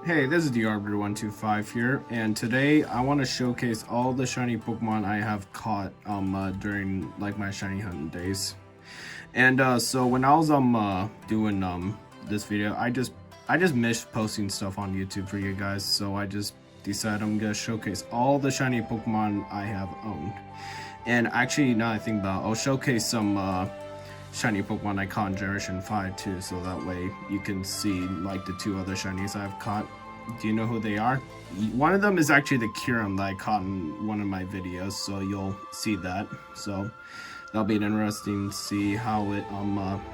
Hey, this is the Arbiter125 here, and today I want to showcase all the shiny Pokemon I have caught during like my shiny hunting days. And so when I was doing this video, I just missed posting stuff on YouTube for you guys, so I just decided I'm gonna showcase all the shiny Pokemon I have owned. And actually, now I think about it, I'll showcase some shiny Pokemon I caught in Generation 5 too, so that way you can see like the two other shinies I've caught. Do you know who they are? One of them is actually the Kyurem that I caught in one of my videos, so you'll see that. So that'll be interesting to see how it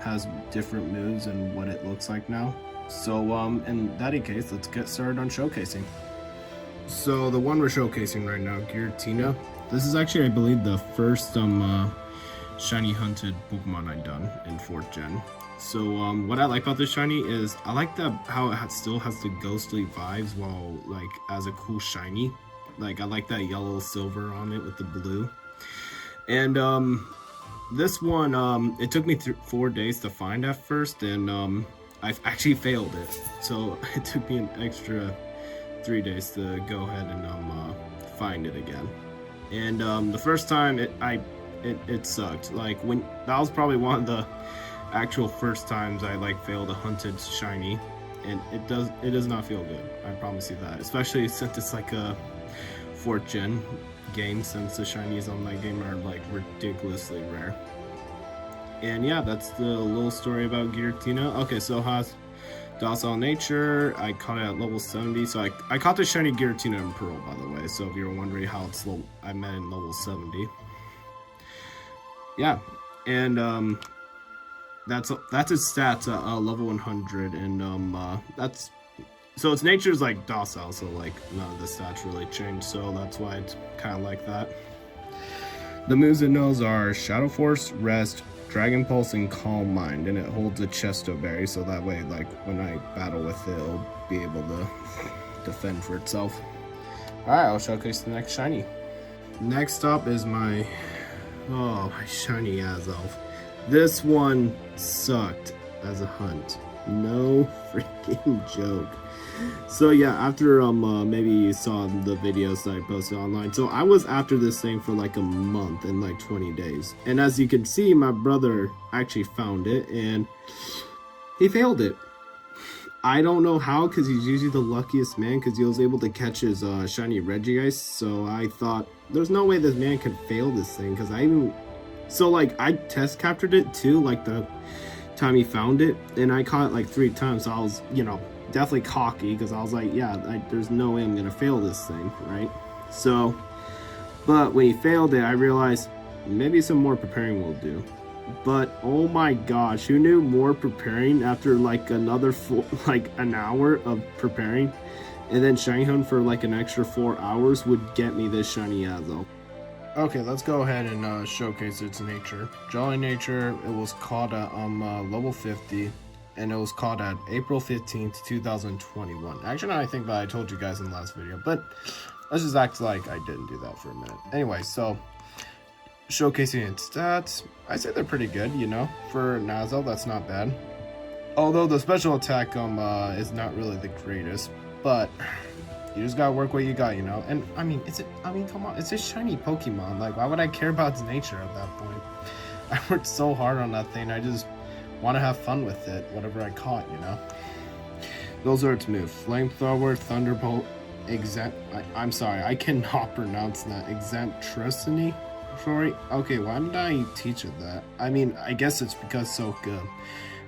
has different moves and what it looks like now. So in that case, let's get started on showcasing. So the one we're showcasing right now, Giratina. This is actually, I believe, the first shiny hunted Pokemon I done in 4th gen. So what I like about this shiny is I like how it still has the ghostly vibes while like as a cool shiny. Like I like that yellow silver on it with the blue. And this one it took me 4 days to find at first, and I actually failed it. So it took me an extra 3 days to go ahead and find it again. And the first time it sucked. Like when that was probably one of the actual first times I like failed a hunted shiny, and it does not feel good. I promise you that. Especially since it's like a 4th gen game, since the shinies on that game are like ridiculously rare. And yeah, that's the little story about Giratina. Okay, so has docile nature. I caught it at level 70, so I caught the shiny Giratina in Pearl, by the way. So if you're wondering how it's low, I meant in level 70. Yeah, and that's its stats at level 100, and that's so its nature is like docile, so like none of the stats really change, so that's why it's kind of like that. The moves it knows are Shadow Force, Rest, Dragon Pulse, and Calm Mind, and it holds a Chesto Berry, so that way like when I battle with it, it'll be able to defend for itself. Alright, I'll showcase the next shiny. Next up is my shiny Azelf. This one sucked as a hunt. No freaking joke. So yeah, after maybe you saw the videos that I posted online. So I was after this thing for like a month and like 20 days. And as you can see, my brother actually found it and he failed it. I don't know how, because he's usually the luckiest man, because he was able to catch his shiny Regice. So I thought, there's no way this man could fail this thing, because I test captured it too, like the time he found it, and I caught it like 3 times. So I was, definitely cocky, because I was like, yeah, there's no way I'm gonna fail this thing, right? So, but when he failed it, I realized maybe some more preparing will do. But oh my gosh, who knew more preparing after like another an hour of preparing, and then shiny hunt for like an extra 4 hours would get me this shiny Azelf. Okay, let's go ahead and showcase its nature. Jolly nature, it was caught at level 50, and it was caught at April 15th, 2021. Actually, I think that I told you guys in the last video, but let's just act like I didn't do that for a minute. Anyway, so showcasing its stats, I say they're pretty good, for Nazel. That's not bad. Although the special attack is not really the greatest, but you just gotta work what you got, And come on, it's a shiny Pokemon. Like, why would I care about its nature at that point? I worked so hard on that thing. I just want to have fun with it, whatever I caught, Those are its moves: Flamethrower, Thunderbolt, I'm sorry, I cannot pronounce that. Exemptricity. Sorry. Okay, why did I teach it that? I mean, I guess it's because so good.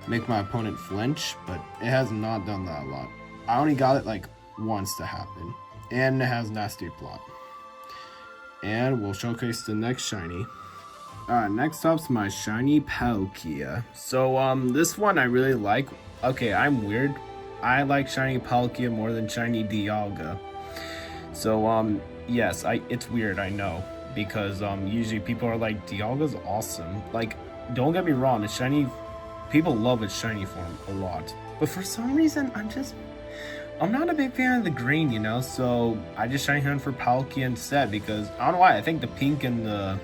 Make my opponent flinch, but it has not done that a lot. I only got it like once to happen, and it has nasty plot. And we'll showcase the next shiny. Next up's my shiny Palkia. So this one I really like. Okay, I'm weird. I like shiny Palkia more than shiny Dialga. So yes, it's weird, I know, because usually people are like, Dialga's awesome. Like, don't get me wrong, it's shiny. People love its shiny form a lot, but for some reason I'm not a big fan of the green, so I just shiny hunt for Palkia instead, because I don't know why, I think the pink and the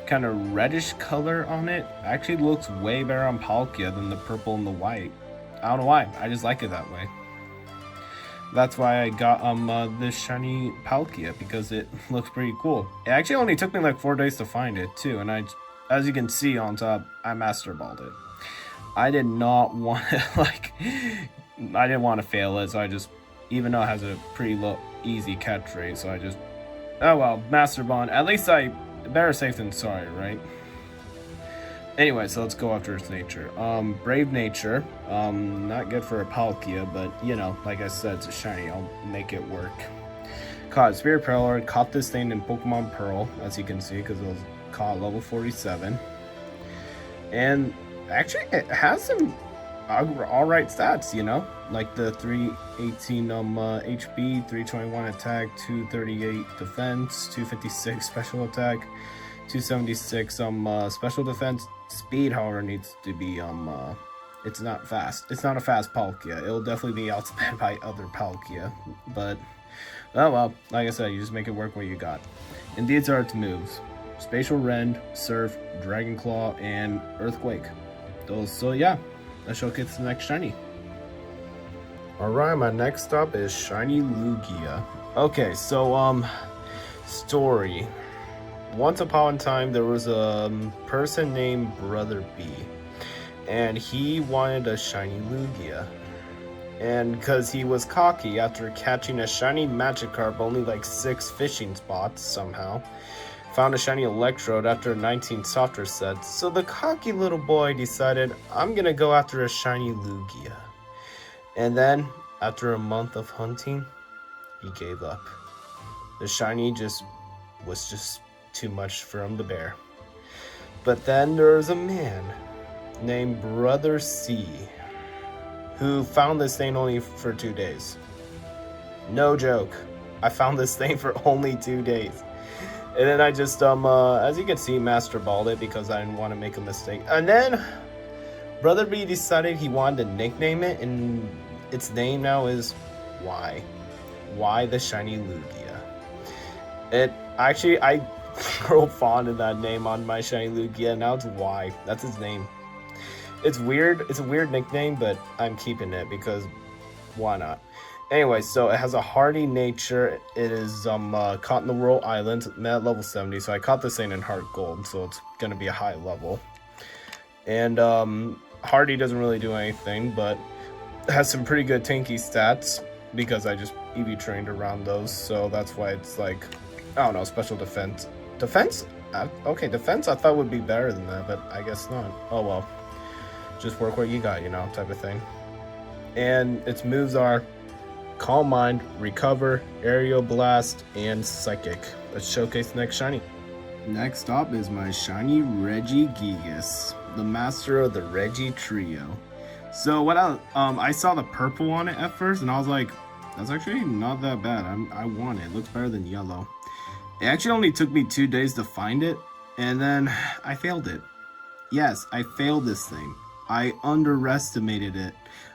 kind of reddish color on it actually looks way better on Palkia than the purple and the white. I don't know why, I just like it that way. That's why I got this shiny Palkia, because it looks pretty cool. It actually only took me like 4 days to find it too, and as you can see on top, I master balled it. I did not want to I didn't want to fail it, so I just, even though it has a pretty low easy catch rate, so I just, oh well, master bond. At least better safe than sorry, right? Anyway, so let's go after its nature. Brave nature. Not good for a Palkia, but you know, like I said, it's a shiny. I'll make it work. Caught Spirit Paralord. Caught this thing in Pokemon Pearl, as you can see, because it was caught level 47. And actually, it has some alright stats, you know, like the 318 HP, 321 attack, 238 defense, 256 special attack, 276 special defense. Speed, however, needs to be it's not fast. It's not a fast Palkia. It'll definitely be outsped by other Palkia, but oh well, like I said, you just make it work what you got. And these are its moves: Spatial Rend, Surf, Dragon Claw, and Earthquake. So yeah, let's showcase the next shiny. Alright, my next stop is Shiny Lugia. Okay, so story. Once upon a time, there was a person named Brother B, and he wanted a shiny Lugia. And because he was cocky after catching a shiny Magikarp only like 6 fishing spots somehow, found a shiny Electrode after 19 softer sets, so the cocky little boy decided, I'm gonna go after a shiny Lugia. And then, after a month of hunting, he gave up. The shiny was just too much for him to bear. But then there was a man named Brother C who found this thing only for 2 days. No joke. I found this thing for only 2 days. And then I just, as you can see, master balled it because I didn't want to make a mistake. And then Brother B decided he wanted to nickname it, and its name now is Y. Y the Shiny Lugia. It actually, I grow fond of that name on my shiny Lugia. Now it's Y. That's his name. It's weird. It's a weird nickname, but I'm keeping it because why not? Anyway, so it has a hardy nature. It is caught in the World Islands, met at level 70. So I caught this thing in Heart Gold, so it's gonna be a high level. And hardy doesn't really do anything, but it has some pretty good tanky stats because I just EV trained around those. So that's why it's like, I don't know, special defense. Defense? Okay, defense I thought would be better than that, but I guess not. Oh well. Just work what you got, you know, type of thing. And its moves are Calm Mind, Recover, Aerial Blast, and Psychic. Let's showcase the next shiny. Next up is my shiny Regigigas, the master of the Regi Trio. So what I saw the purple on it at first, and I was like, that's actually not that bad. I want it. It looks better than yellow. It actually only took me 2 days to find it, and then I failed it. Yes, I failed this thing. I underestimated it.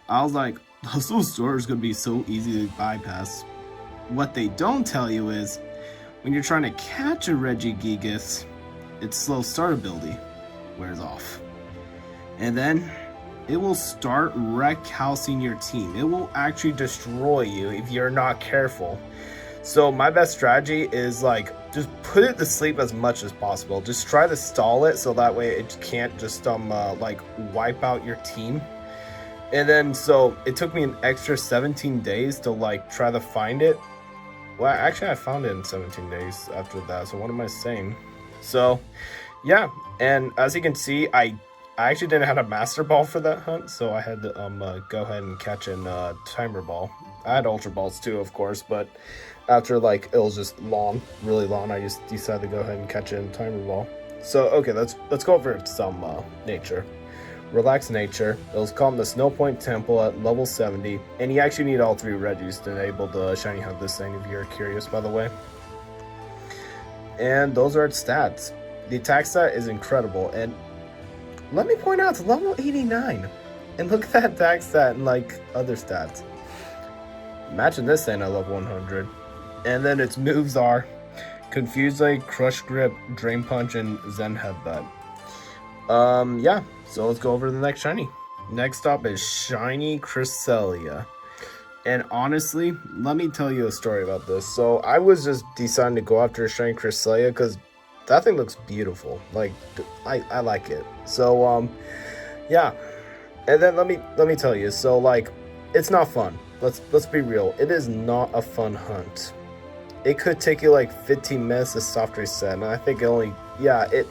I was like, those little stores are going to be so easy to bypass. What they don't tell you is, when you're trying to catch a Regigigas, its slow start ability wears off. And then, it will start wreck-housing your team. It will actually destroy you if you're not careful. So my best strategy is like, just put it to sleep as much as possible. Just try to stall it so that way it can't just like wipe out your team. And then so it took me an extra 17 days to like try to find it. Well, actually I found it in 17 days after that. So what am I saying? So yeah, and as you can see, I actually didn't have a master ball for that hunt, so I had to go ahead and catch in timer ball. I had ultra balls too, of course, but after like it was just long, really long, I just decided to go ahead and catch in timer ball. So okay, let's go over some nature. Relaxed nature. It was called the Snow Point Temple at level 70, and you actually need all 3 Regis to enable the shiny hunt this thing if you're curious, by the way. And those are its stats. The attack stat is incredible, and let me point out, it's level 89. And look at that attack stat and like other stats. Imagine this thing at level 100. And then its moves are Confuse Lake, Crush Grip, Drain Punch, and Zen Headbutt. Yeah, so let's go over to the next shiny. Next up is Shiny Cresselia. And honestly, let me tell you a story about this. So I was just deciding to go after a shiny Cresselia because that thing looks beautiful. Like I like it. So yeah. And then let me tell you. So like it's not fun. Let's be real. It is not a fun hunt. It could take you like 15 minutes to soft reset, and I think it only it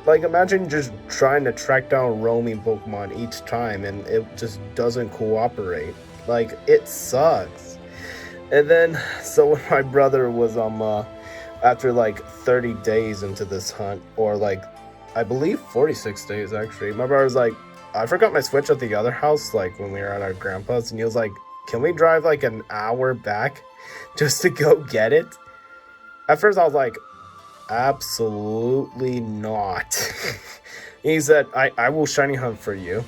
like imagine just trying to track down roaming Pokemon each time and it just doesn't cooperate. Like it sucks. And then so when my brother was after like 30 days into this hunt, or like I believe 46 days actually, my brother was like, I forgot my Switch at the other house, like when we were at our grandpa's, and he was like, can we drive like an hour back just to go get it? At first I was like, absolutely not. He said, I will shiny hunt for you.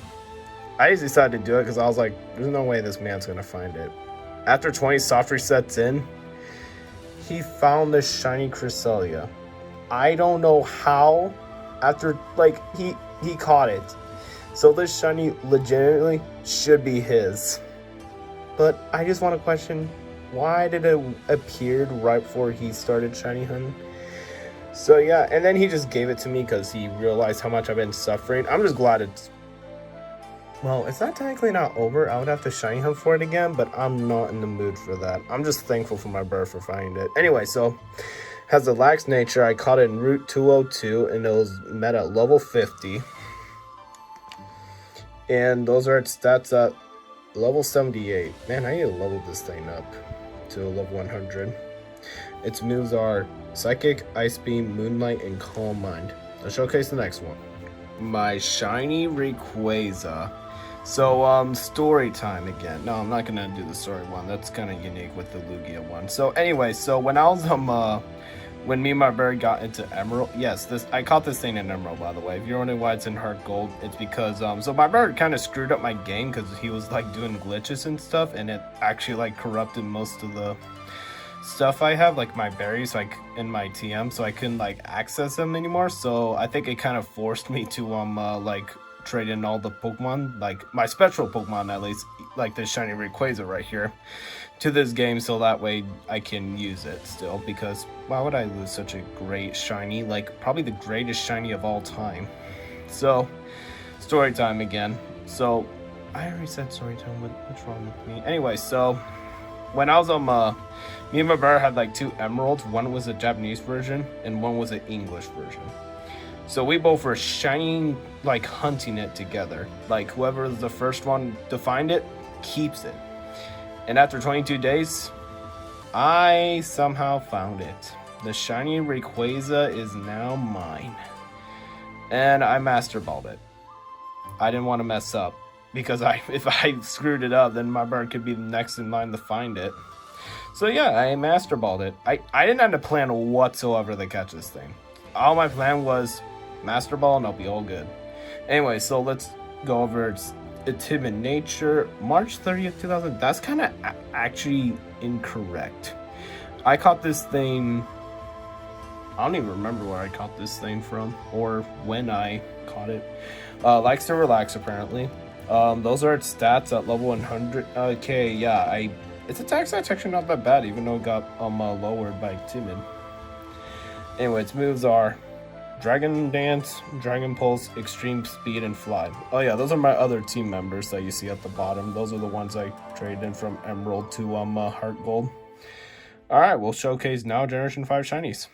I just decided to do it because I was like, there's no way this man's gonna find it. After 20 soft resets in, he found the shiny Cresselia. I don't know how. After like he caught it. So this shiny legitimately should be his. But I just want to question, why did it appear right before he started shiny hunting? So yeah, and then he just gave it to me because he realized how much I've been suffering. I'm just glad it's... Well, it's not technically not over. I would have to shiny hunt for it again, but I'm not in the mood for that. I'm just thankful for my bird for finding it. Anyway, so has a lax nature. I caught it in Route 202, and it was met at level 50. And those are its stats at level 78. Man, I need to level this thing up to level 100. Its moves are Psychic, Ice Beam, Moonlight, and Calm Mind. Let's showcase the next one. My shiny Rayquaza. So, story time again. No, I'm not gonna do the story one. That's kind of unique with the Lugia one. So, anyway, so when I was, when me and my bird got into Emerald, yes, I caught this thing in Emerald, by the way. If you're wondering why it's in Heart Gold, it's because, so my bird kind of screwed up my game because he was, like, doing glitches and stuff, and it actually, like, corrupted most of the stuff I have, like my berries, like in my TM, so I couldn't like access them anymore. So I think it kind of forced me to like trade in all the Pokemon, like my special Pokemon at least, like this shiny Rayquaza right here, to this game, so that way I can use it still, because why would I lose such a great shiny, like probably the greatest shiny of all time. So story time again. So I already said story time. What's wrong with me? Anyway, so when I was me and my brother had like 2 emeralds. One was a Japanese version and one was an English version. So we both were shining, like hunting it together. Like whoever is the first one to find it keeps it. And after 22 days, I somehow found it. The shiny Rayquaza is now mine. And I master balled it. I didn't want to mess up, because if I screwed it up, then my bird could be the next in line to find it. So yeah, I master balled it. I didn't have a plan whatsoever to catch this thing. All my plan was master ball and I'll be all good. Anyway, so let's go over its timid nature. March 30th, 2000. That's kind of actually incorrect. I caught this thing... I don't even remember where I caught this thing from or when I caught it. Likes to relax, apparently. Those are its stats at level 100. Okay, yeah, its attack stat's actually not that bad, even though it got lowered by timid. Anyway, its moves are Dragon Dance, Dragon Pulse, Extreme Speed, and Fly. Oh yeah, those are my other team members that you see at the bottom. Those are the ones I traded in from Emerald to Heart Gold. Alright, we'll showcase now Generation 5 Shinies.